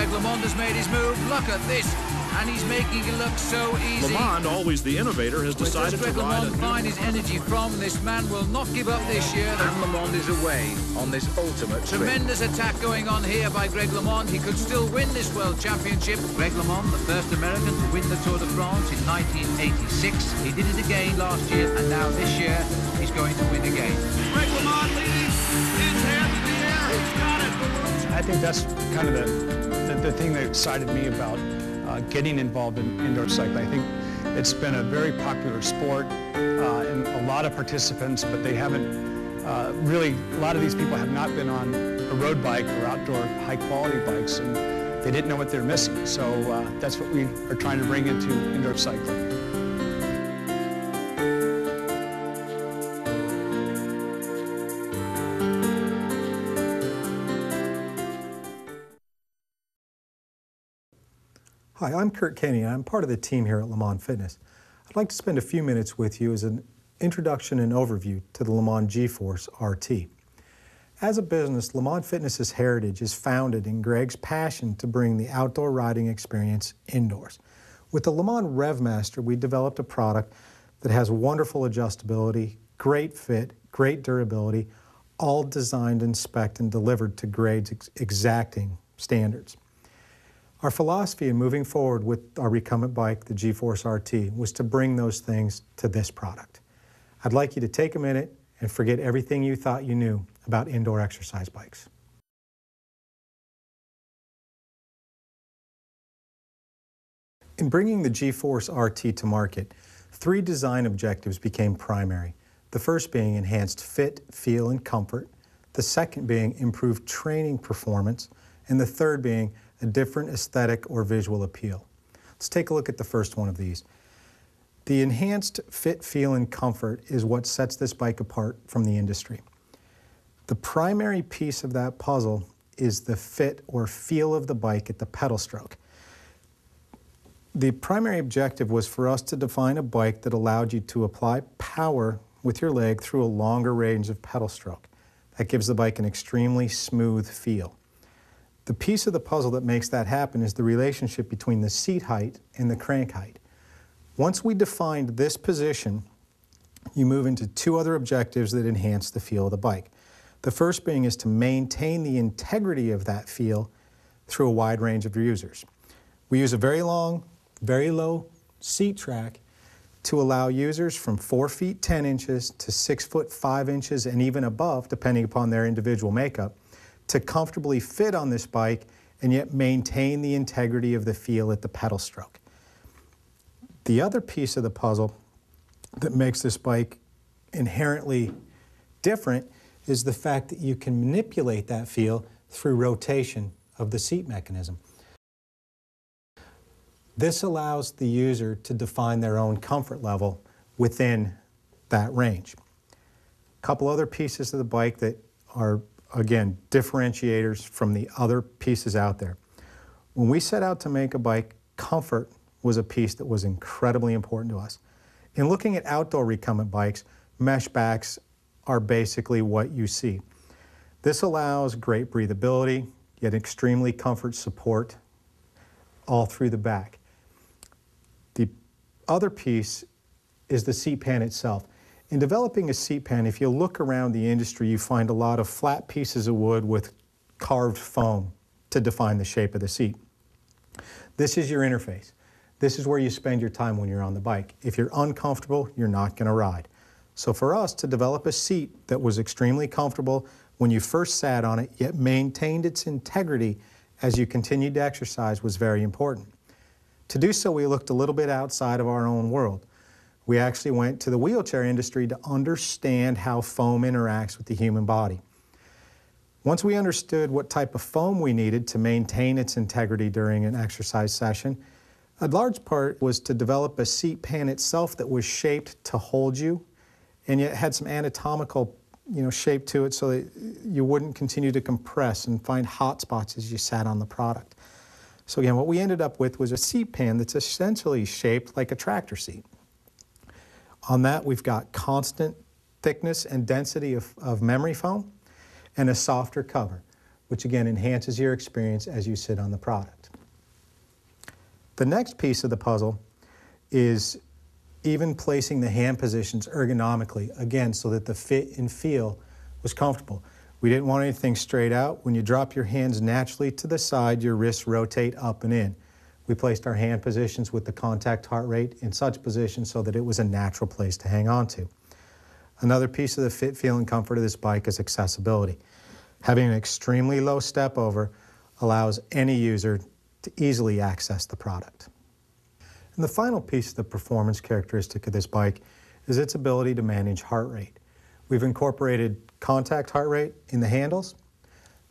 Greg LeMond has made his move. Look at this. And he's making it look so easy. LeMond, always the innovator, has decided to ride Greg LeMond find his energy from? This man will not give up this year. And LeMond is away on this ultimate trip. Tremendous attack going on here by Greg LeMond. He could still win this World Championship. Greg LeMond, the first American to win the Tour de France in 1986. He did it again last year, and now this year he's going to win again. Greg LeMond leading his hands in the air. He's got it. I think that's kind of the thing that excited me about getting involved in indoor cycling. I think it's been a very popular sport and a lot of participants, but they haven't really, a lot of these people have not been on a road bike or outdoor high-quality bikes, and they didn't know what they're missing. So that's what we are trying to bring into indoor cycling. Hi, I'm Kurt Kenny, and I'm part of the team here at Le Mans Fitness. I'd like to spend a few minutes with you as an introduction and overview to the Le Mans G-Force RT. As a business, Le Mans Fitness's heritage is founded in Greg's passion to bring the outdoor riding experience indoors. With the Le Mans RevMaster, we developed a product that has wonderful adjustability, great fit, great durability, all designed and spec'd and delivered to Greg's exacting standards. Our philosophy in moving forward with our recumbent bike, the G-Force RT, was to bring those things to this product. I'd like you to take a minute and forget everything you thought you knew about indoor exercise bikes. In bringing the G-Force RT to market, 3 design objectives became primary. The first being enhanced fit, feel, and comfort, the second being improved training performance, and the third being a different aesthetic or visual appeal. Let's take a look at the first one of these. The enhanced fit, feel, and comfort is what sets this bike apart from the industry. The primary piece of that puzzle is the fit or feel of the bike at the pedal stroke. The primary objective was for us to define a bike that allowed you to apply power with your leg through a longer range of pedal stroke. That gives the bike an extremely smooth feel. The piece of the puzzle that makes that happen is the relationship between the seat height and the crank height. Once we defined this position, you move into 2 other objectives that enhance the feel of the bike. The first being is to maintain the integrity of that feel through a wide range of users. We use a very long, very low seat track to allow users from 4 feet 10 inches to 6 foot 5 inches and even above, depending upon their individual makeup, to comfortably fit on this bike and yet maintain the integrity of the feel at the pedal stroke. The other piece of the puzzle that makes this bike inherently different is the fact that you can manipulate that feel through rotation of the seat mechanism. This allows the user to define their own comfort level within that range. A couple other pieces of the bike that are, again, differentiators from the other pieces out there. When we set out to make a bike, comfort was a piece that was incredibly important to us. In looking at outdoor recumbent bikes, mesh backs are basically what you see. This allows great breathability, yet extremely comfort support all through the back. The other piece is the seat pan itself. In developing a seat pan, if you look around the industry, you find a lot of flat pieces of wood with carved foam to define the shape of the seat. This is your interface. This is where you spend your time when you're on the bike. If you're uncomfortable, you're not going to ride. So for us to develop a seat that was extremely comfortable when you first sat on it, yet maintained its integrity as you continued to exercise was very important. To do so, we looked a little bit outside of our own world. We actually went to the wheelchair industry to understand how foam interacts with the human body. Once we understood what type of foam we needed to maintain its integrity during an exercise session, a large part was to develop a seat pan itself that was shaped to hold you, and yet had some anatomical shape to it so that you wouldn't continue to compress and find hot spots as you sat on the product. So again, what we ended up with was a seat pan that's essentially shaped like a tractor seat. On that, we've got constant thickness and density of memory foam and a softer cover. which again enhances your experience as you sit on the product. The next piece of the puzzle is even placing the hand positions ergonomically, again, so that the fit and feel was comfortable. We didn't want anything straight out. When you drop your hands naturally to the side, your wrists rotate up and in. We placed our hand positions with the contact heart rate in such positions so that it was a natural place to hang on to. Another piece of the fit, feel, and comfort of this bike is accessibility. Having an extremely low step over allows any user to easily access the product. And the final piece of the performance characteristic of this bike is its ability to manage heart rate. We've incorporated contact heart rate in the handles.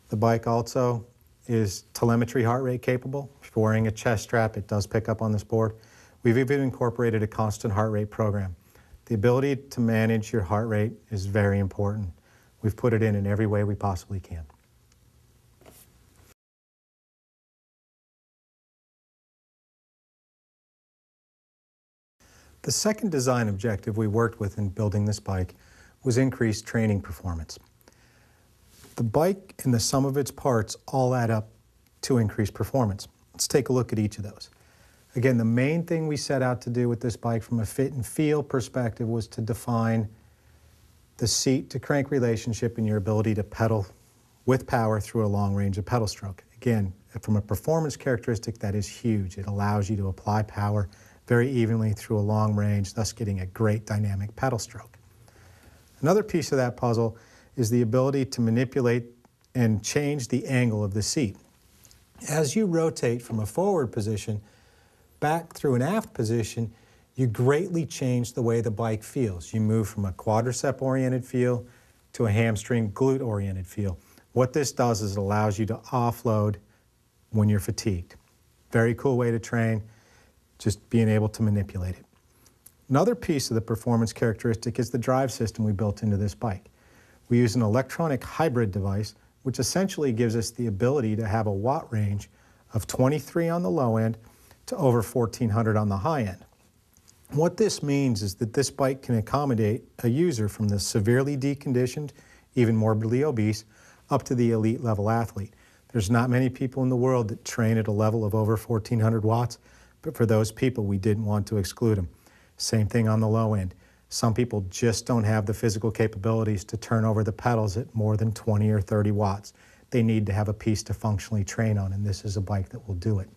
The bike also is telemetry heart rate capable. If you're wearing a chest strap, it does pick up on this board. We've even incorporated a constant heart rate program. The ability to manage your heart rate is very important. We've put it in every way we possibly can. The second design objective we worked with in building this bike was increased training performance. The bike and the sum of its parts all add up to increased performance. Let's take a look at each of those. Again, the main thing we set out to do with this bike from a fit and feel perspective was to define the seat to crank relationship and your ability to pedal with power through a long range of pedal stroke. Again, from a performance characteristic, that is huge. It allows you to apply power very evenly through a long range, thus getting a great dynamic pedal stroke. Another piece of that puzzle is the ability to manipulate and change the angle of the seat. As you rotate from a forward position back through an aft position, you greatly change the way the bike feels. You move from a quadricep-oriented feel to a hamstring glute-oriented feel. What this does is it allows you to offload when you're fatigued. Very cool way to train, just being able to manipulate it. Another piece of the performance characteristic is the drive system we built into this bike. We use an electronic hybrid device, which essentially gives us the ability to have a watt range of 23 on the low end to over 1400 on the high end. What this means is that this bike can accommodate a user from the severely deconditioned, even morbidly obese, up to the elite level athlete. There's not many people in the world that train at a level of over 1400 watts, but for those people, we didn't want to exclude them. Same thing on the low end. Some people just don't have the physical capabilities to turn over the pedals at more than 20 or 30 watts. They need to have a piece to functionally train on, and this is a bike that will do it.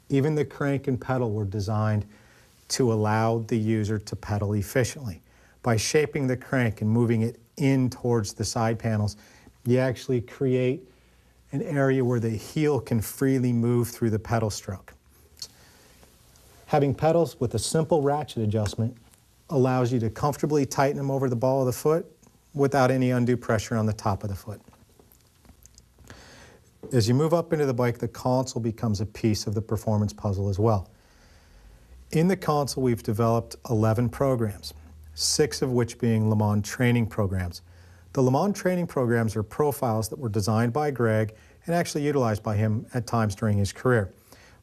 Even the crank and pedal were designed to allow the user to pedal efficiently. By shaping the crank and moving it in towards the side panels, you actually create an area where the heel can freely move through the pedal stroke. Having pedals with a simple ratchet adjustment allows you to comfortably tighten them over the ball of the foot without any undue pressure on the top of the foot. As you move up into the bike, the console becomes a piece of the performance puzzle as well. In the console, we've developed 11 programs, 6 of which being Le Mans training programs. The Le Mans training programs are profiles that were designed by Greg and actually utilized by him at times during his career.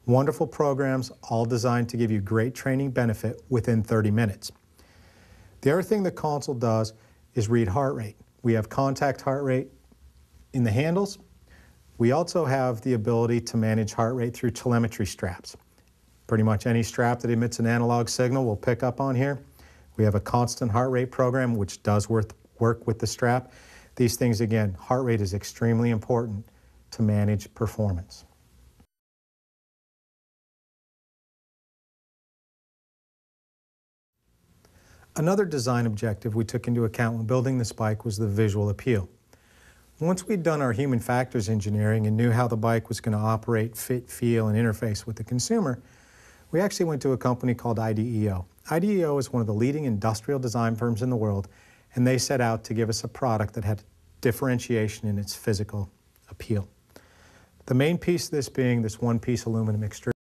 Wonderful programs, all designed to give you great training benefit within 30 minutes. The other thing the console does is read heart rate. We have contact heart rate in the handles. We also have the ability to manage heart rate through telemetry straps. Pretty much any strap that emits an analog signal will pick up on here. We have a constant heart rate program which does work with the strap. These things, again, heart rate is extremely important to manage performance. Another design objective we took into account when building this bike was the visual appeal. Once we'd done our human factors engineering and knew how the bike was going to operate, fit, feel, and interface with the consumer, we actually went to a company called IDEO. IDEO is one of the leading industrial design firms in the world, and they set out to give us a product that had differentiation in its physical appeal. The main piece of this being this one-piece aluminum extrusion.